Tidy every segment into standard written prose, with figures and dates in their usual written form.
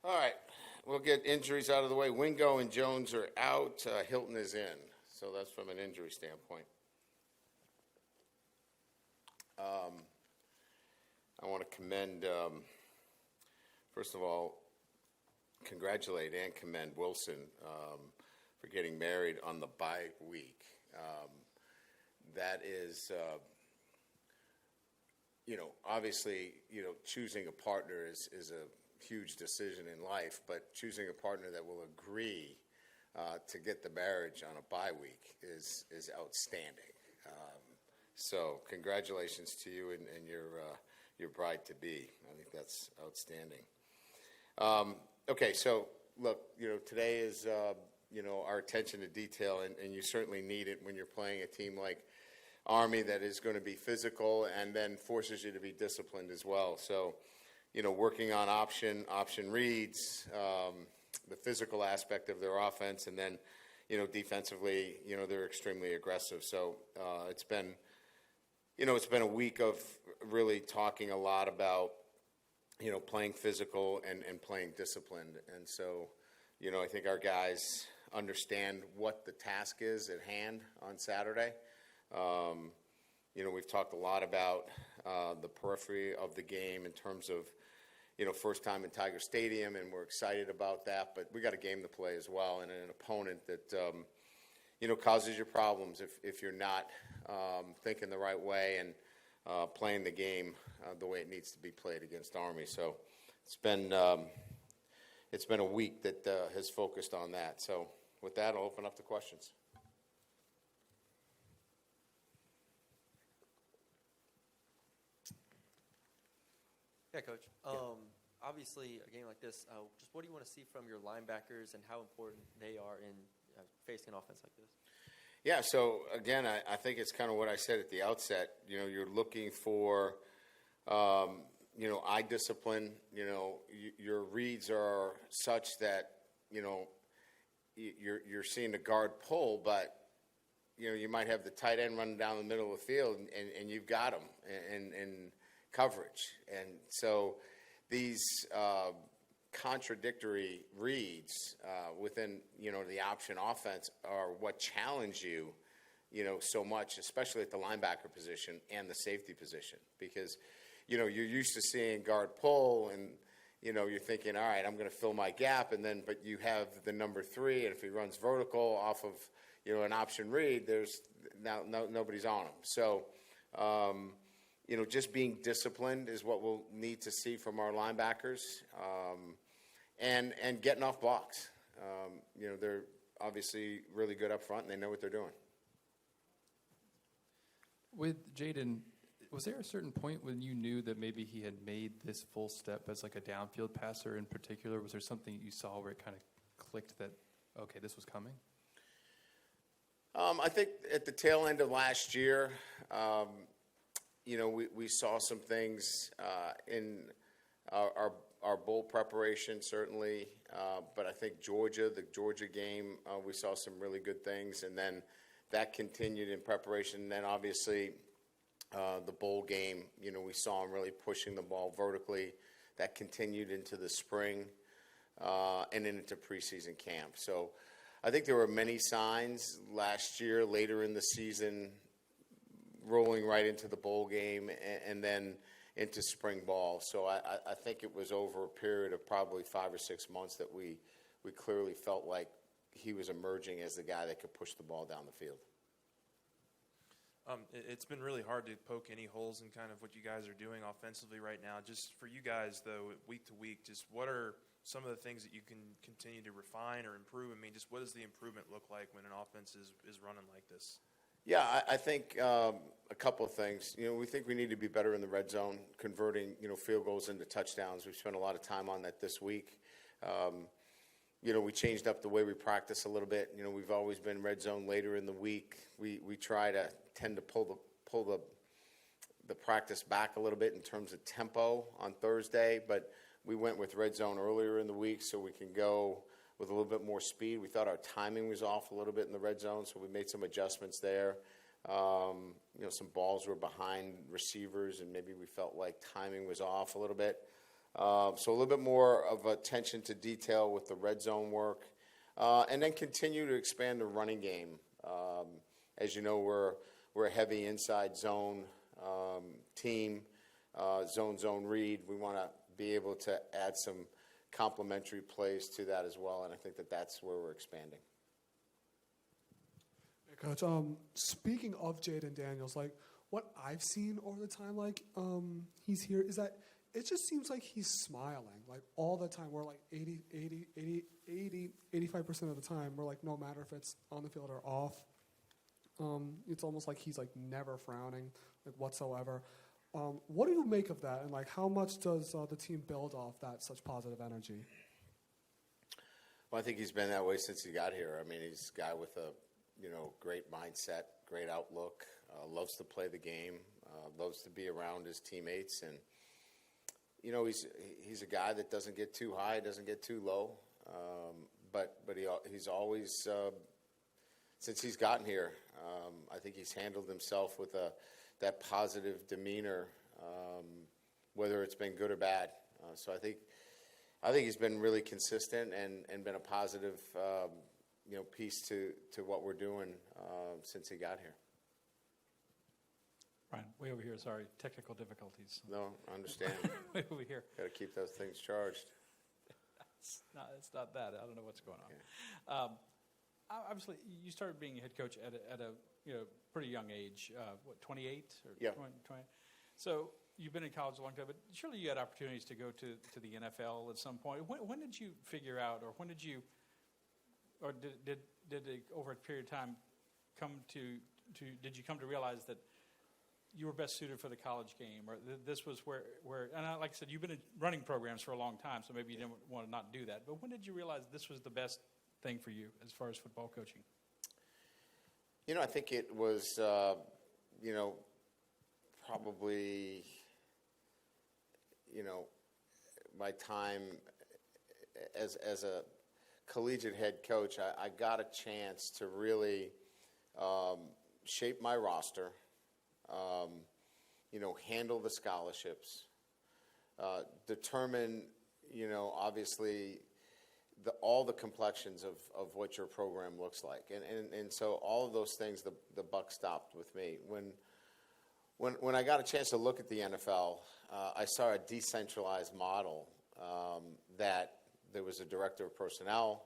All right, we'll get injuries out of the way. Wingo and Jones are out. Hilton is in. So that's from an injury standpoint. I want to commend, first of all, congratulate and commend Wilson for getting married on the bye week. That is, obviously, choosing a partner is a huge decision in life, but choosing a partner that will agree to get the marriage on a bye week is outstanding. So congratulations to you and your bride-to-be. I think that's outstanding. Okay, so look, today is, our attention to detail, and you certainly need it when you're playing a team like Army that is going to be physical and then forces you to be disciplined as well. So, working on option reads, the physical aspect of their offense, and then, defensively, they're extremely aggressive. So it's been a week of really talking a lot about, playing physical and playing disciplined. And so, I think our guys understand what the task is at hand on Saturday. We've talked a lot about the periphery of the game in terms of, first time in Tiger Stadium, and we're excited about that. But we got a game to play as well, and an opponent that, causes you problems if you're not thinking the right way and playing the game the way it needs to be played against Army. So it's been a week that has focused on that. So with that, I'll open up to questions. Yeah, Coach. Obviously, a game like this, just what do you want to see from your linebackers and how important they are in facing an offense like this? Yeah, so again, I think it's kind of what I said at the outset. You're looking for, eye discipline. Your reads are such that, you're seeing the guard pull, but, you might have the tight end running down the middle of the field, and you've got them in coverage. And so these contradictory reads within, the option offense are what challenge you, so much, especially at the linebacker position and the safety position. Because, you're used to seeing guard pull and, you're thinking, all right, I'm going to fill my gap. But you have the number 3, and if he runs vertical off of, an option read, there's nobody's on him. So, just being disciplined is what we'll need to see from our linebackers, and getting off blocks. They're obviously really good up front, and they know what they're doing. With Jaden, was there a certain point when you knew that maybe he had made this full step as like a downfield passer in particular? Was there something you saw where it kind of clicked that, okay, this was coming? I think at the tail end of last year, we saw some things in our bowl preparation, certainly. But I think the Georgia game, we saw some really good things. And then that continued in preparation. And then, obviously, the bowl game, we saw him really pushing the ball vertically. That continued into the spring and into preseason camp. So I think there were many signs last year, later in the season, rolling right into the bowl game and then into spring ball. So I think it was over a period of probably 5 or 6 months that we clearly felt like he was emerging as the guy that could push the ball down the field. It's been really hard to poke any holes in kind of what you guys are doing offensively right now. Just for you guys, though, week to week, just what are some of the things that you can continue to refine or improve? I mean, just what does the improvement look like when an offense is running like this? Yeah, I think a couple of things. We think we need to be better in the red zone, converting, field goals into touchdowns. We've spent a lot of time on that this week. We changed up the way we practice a little bit. We've always been red zone later in the week. We tend to pull the practice back a little bit in terms of tempo on Thursday, but we went with red zone earlier in the week so we can go with a little bit more speed. We thought our timing was off a little bit in the red zone, so we made some adjustments there. Some balls were behind receivers, and maybe we felt like timing was off a little bit. So a little bit more of attention to detail with the red zone work, and then continue to expand the running game. As you know, we're a heavy inside zone team, zone read. We want to be able to add some complementary plays to that as well, and I think that's where we're expanding. Coach, speaking of Jaden Daniels, like what I've seen over the time, like he's here, is that it just seems like he's smiling like all the time. We're like 85% of the time. We're like, no matter if it's on the field or off, it's almost like he's like never frowning like whatsoever. What do you make of that, and like how much does the team build off that such positive energy? Well, I think he's been that way since he got here. I mean, he's a guy with a great mindset, great outlook, loves to play the game, loves to be around his teammates, and he's a guy that doesn't get too high, doesn't get too low, but he's always since he's gotten here, I think he's handled himself with that positive demeanor, whether it's been good or bad. So I think he's been really consistent and been a positive piece to what we're doing since he got here. Brian, way over here. Sorry, technical difficulties. No, I understand. Way over here. Got to keep those things charged. It's not that. I don't know what's going on. Yeah. Obviously, you started being a head coach at a pretty young age. 28 or Yeah. 20? So you've been in college a long time, but surely you had opportunities to go to the NFL at some point. When did you figure out, or when did you, or did it, over a period of time did you come to realize that you were best suited for the college game, or this was where and like I said, you've been in running programs for a long time, so maybe you didn't want to not do that. But when did you realize this was the best thing for you as far as football coaching? I think it was, probably, my time as a collegiate head coach, I got a chance to really shape my roster, handle the scholarships, determine, obviously, all the complexions of what your program looks like. And so all of those things, the buck stopped with me. When I got a chance to look at the NFL, I saw a decentralized model that there was a director of personnel,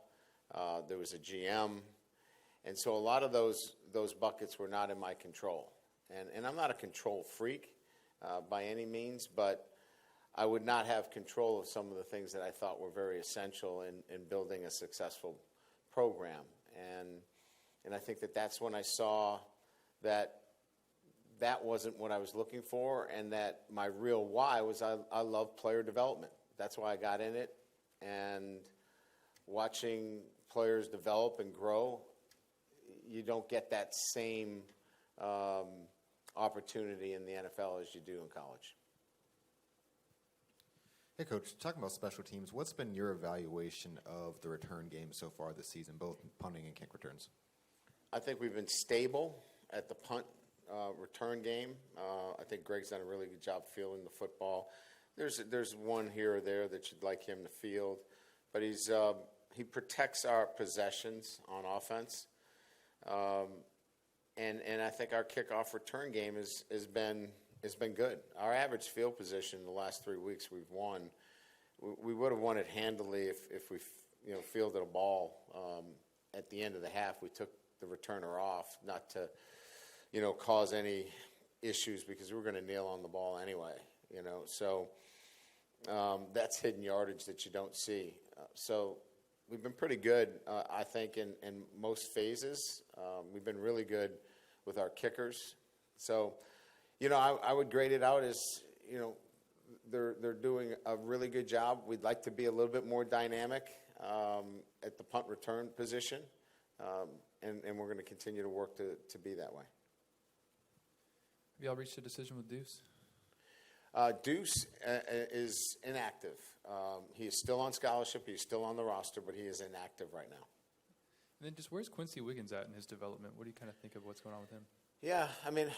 there was a GM, and so a lot of those buckets were not in my control. And I'm not a control freak by any means, but I would not have control of some of the things that I thought were very essential in building a successful program. And I think that's when I saw that wasn't what I was looking for, and that my real why was I love player development. That's why I got in it. And watching players develop and grow, you don't get that same opportunity in the NFL as you do in college. Hey, Coach, talking about special teams, what's been your evaluation of the return game so far this season, both punting and kick returns? I think we've been stable at the punt return game. I think Greg's done a really good job fielding the football. There's one here or there that you'd like him to field, but he protects our possessions on offense. And I think our kickoff return game has been good. Our average field position in the last 3 weeks we've won. We would have won it handily if we fielded a ball at the end of the half. We took the returner off, not to cause any issues, because we were going to nail on the ball anyway. So that's hidden yardage that you don't see. So we've been pretty good, I think, in most phases. We've been really good with our kickers. So, I would grade it out as, they're doing a really good job. We'd like to be a little bit more dynamic at the punt return position, and we're going to continue to work to be that way. Have y'all reached a decision with Deuce? Deuce is inactive. He is still on scholarship. He's still on the roster, but he is inactive right now. And then just where's Quincy Wiggins at in his development? What do you kind of think of what's going on with him? Yeah, I mean,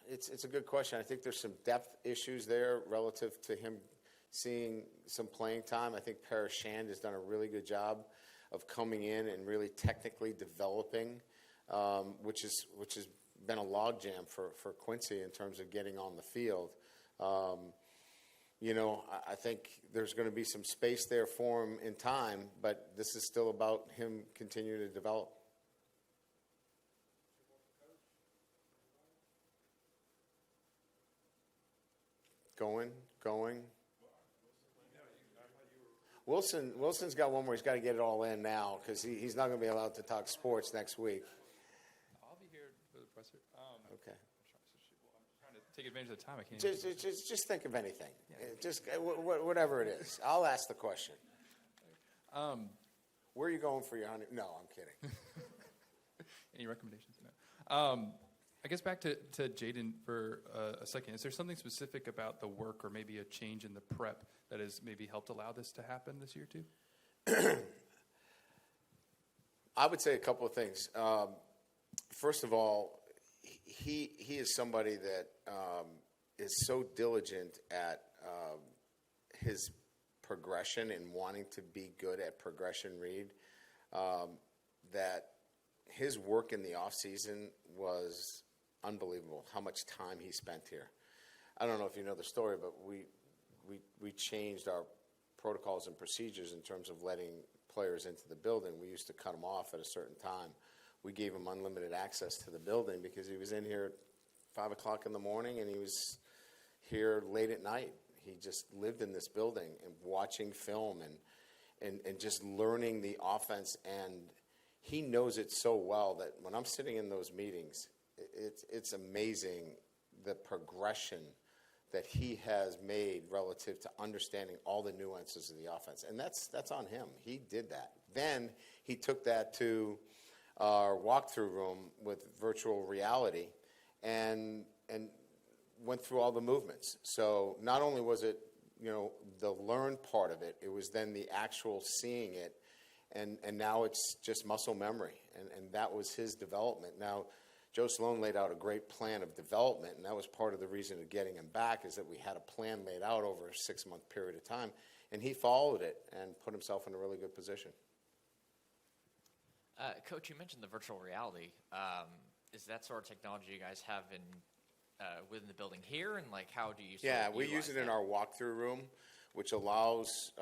it's a good question. I think there's some depth issues there relative to him seeing some playing time. I think Parrish Shand has done a really good job of coming in and really technically developing, which has been a logjam for Quincy in terms of getting on the field. You know, I think there's going to be some space there for him in time, but this is still about him continuing to develop. Going. Wilson's got one where he's got to get it all in now because he's not going to be allowed to talk sports next week. I'll be here for the presser. Okay. I'm trying to take advantage of the time. I can't. Just think of anything. Just whatever it is. I'll ask the question. Where are you going for your honeymoon? No, I'm kidding. Any recommendations? No. I guess back to Jaden for a second. Is there something specific about the work or maybe a change in the prep that has maybe helped allow this to happen this year too? I would say a couple of things. First of all, he is somebody that is so diligent at his progression and wanting to be good at progression read that his work in the off season was unbelievable. How much time he spent here. I don't know if you know the story, but we changed our protocols and procedures in terms of letting players into the building. We used to cut them off at a certain time. We gave him unlimited access to the building because he was in here at 5 o'clock in the morning and he was here late at night. He just lived in this building and watching film and just learning the offense. And he knows it so well that when I'm sitting in those meetings, it's amazing the progression that he has made relative to understanding all the nuances of the offense. And that's on him. He did that. Then he took that to our walkthrough room with virtual reality and went through all the movements. So not only was it, the learn part of it, it was then the actual seeing it. And now it's just muscle memory. And that was his development. Now, Joe Sloan laid out a great plan of development, and that was part of the reason of getting him back is that we had a plan laid out over a 6-month period of time, and he followed it and put himself in a really good position. Coach, you mentioned the virtual reality. Is that sort of technology you guys have within the building here, and how do you? We use it in our walkthrough room, which allows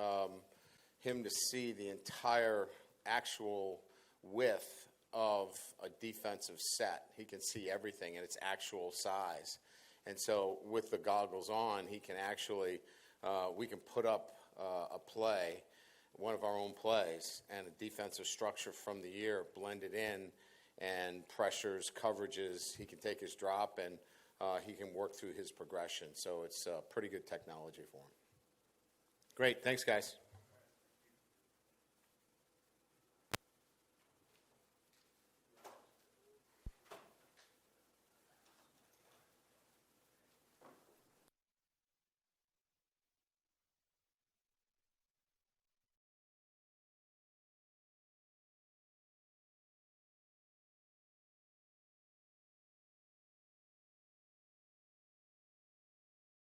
him to see the entire actual width of a defensive set. He can see everything in its actual size. And so with the goggles on, he can actually, we can put up a play, one of our own plays, and a defensive structure from the year blended in, and pressures, coverages. He can take his drop and he can work through his progression. So it's pretty good technology for him. Great. Thanks, guys.